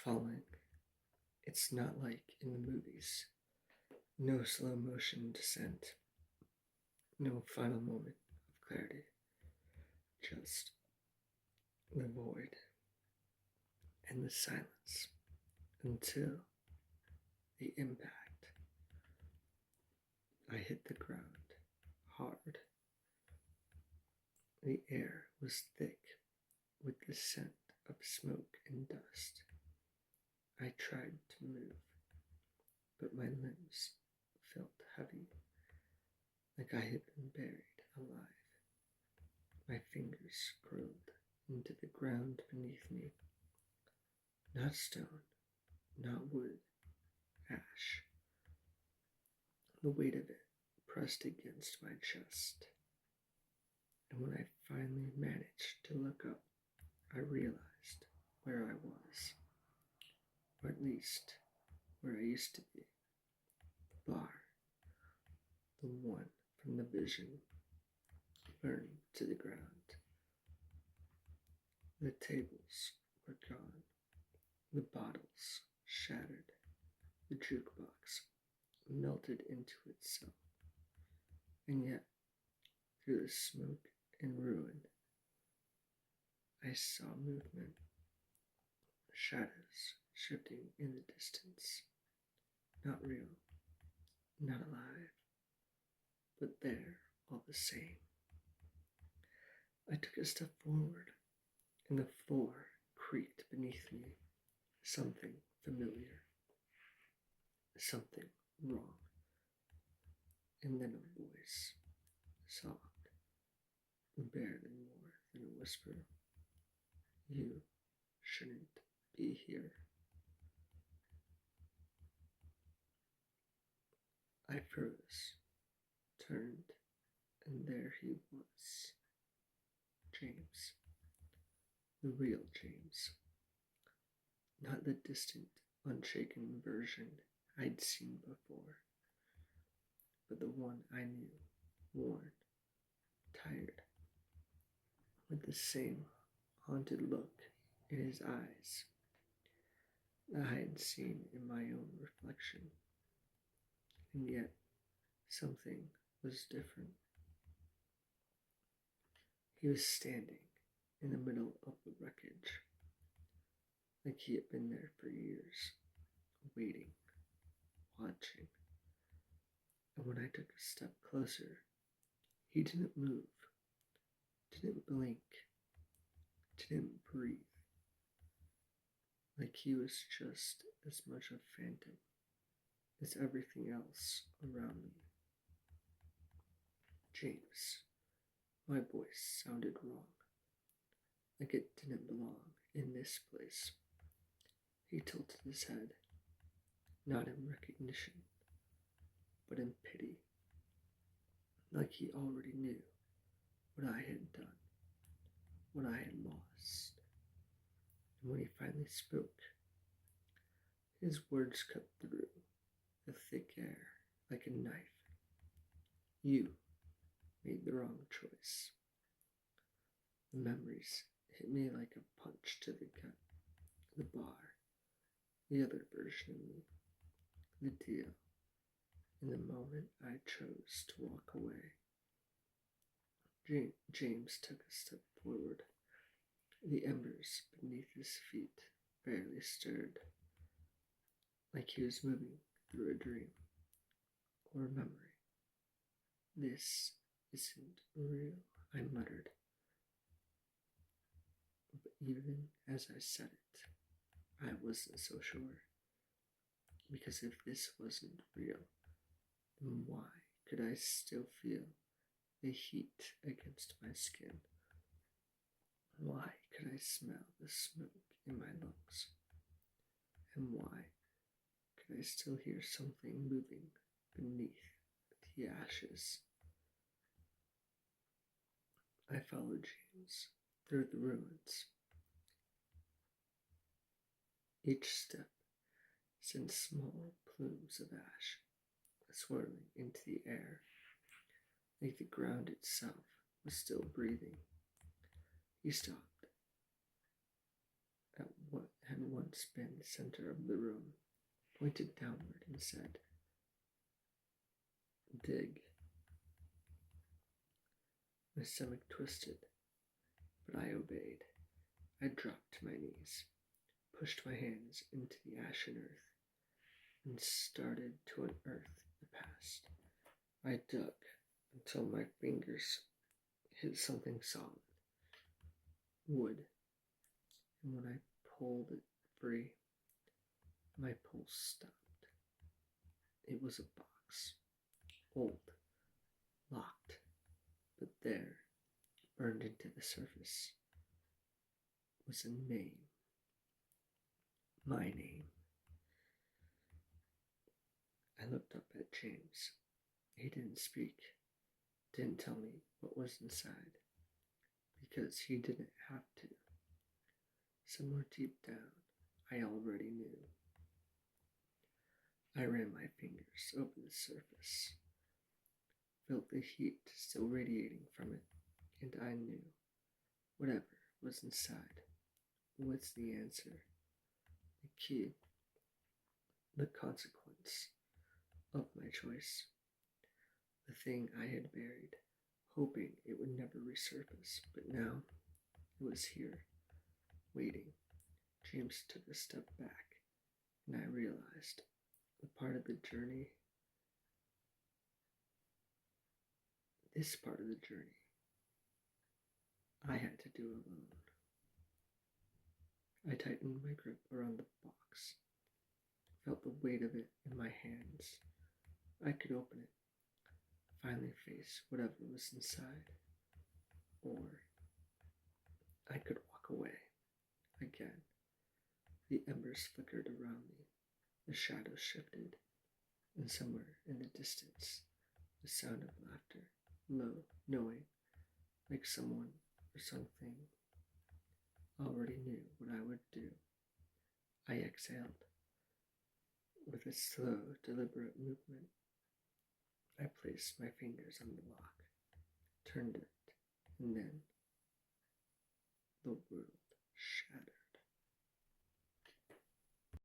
falling. It's not like in the movies. No slow motion descent. No final moment of clarity. Just the void and the silence until the impact. I hit the ground hard. The air was thick with the scent of smoke and dust. I tried to move, but my limbs felt heavy, like I had been buried alive. My fingers curled into the ground beneath me. Not stone, not wood, ash. The weight of it pressed against my chest. And when I finally managed to look up, I realized where I was, or at least where I used to be. The bar, the one from the vision, burned to the ground. The tables were gone, the bottles shattered, the jukebox melted into itself. And yet, through the smoke and ruin, I saw movement, shadows shifting in the distance. Not real, not alive, but there all the same. I took a step forward, and the floor creaked beneath me. Something familiar, something wrong. And then a voice, soft, barely more than a whisper. You shouldn't be here. I froze, turned, and there he was. James. The real James. Not the distant, unshaken version I'd seen before, but the one I knew, worn, tired, with the same haunted look in his eyes that I had seen in my own reflection. And yet, something was different. He was standing in the middle of the wreckage, like he had been there for years, waiting, watching. And when I took a step closer, he didn't move, didn't blink, didn't breathe, like he was just as much a phantom as everything else around me. James. My voice sounded wrong, like it didn't belong in this place. He tilted his head, not in recognition, but in pity, like he already knew what I had done, what I had lost. And when he finally spoke, his words cut through the thick air like a knife. You made the wrong choice. The memories hit me like a punch to the gut. The bar, the other version of me, the deal, in the moment I chose to walk away. James took a step forward. The embers beneath his feet barely stirred, like he was moving through a dream or a memory. This isn't real, I muttered. But even as I said it, I wasn't so sure. Because if this wasn't real, then why could I still feel the heat against my skin? Why could I smell the smoke in my lungs? And why could I still hear something moving beneath the ashes? I followed James through the ruins. Each step sent small plumes of ash swirling into the air, like the ground itself was still breathing. He stopped at what had once once been the center of the room, pointed downward and said, "Dig." My stomach twisted, but I obeyed. I dropped to my knees, pushed my hands into the ashen earth, and started to unearth the past. I dug until my fingers hit something solid, wood, and when I pulled it free, my pulse stopped. It was a box, old, locked, but there, burned into the surface, was a name. My name. I looked up at James. He didn't speak, didn't tell me what was inside, because he didn't have to. Somewhere deep down, I already knew. I ran my fingers over the surface, felt the heat still radiating from it, and I knew whatever was inside was the answer, the key, the consequence of my choice, the thing I had buried, hoping it would never resurface, but now it was here, waiting. James took a step back, and I realized the part of the journey, this part of the journey, I had to do alone. I tightened my grip around the box, felt the weight of it in my hands. I could open it, finally face whatever was inside, or I could walk away. Again, the embers flickered around me, the shadows shifted, and somewhere in the distance, the sound of laughter, low, knowing, like someone or something already knew what I would do. I exhaled. With a slow, deliberate movement, I placed my fingers on the lock, turned it, and then the world shattered.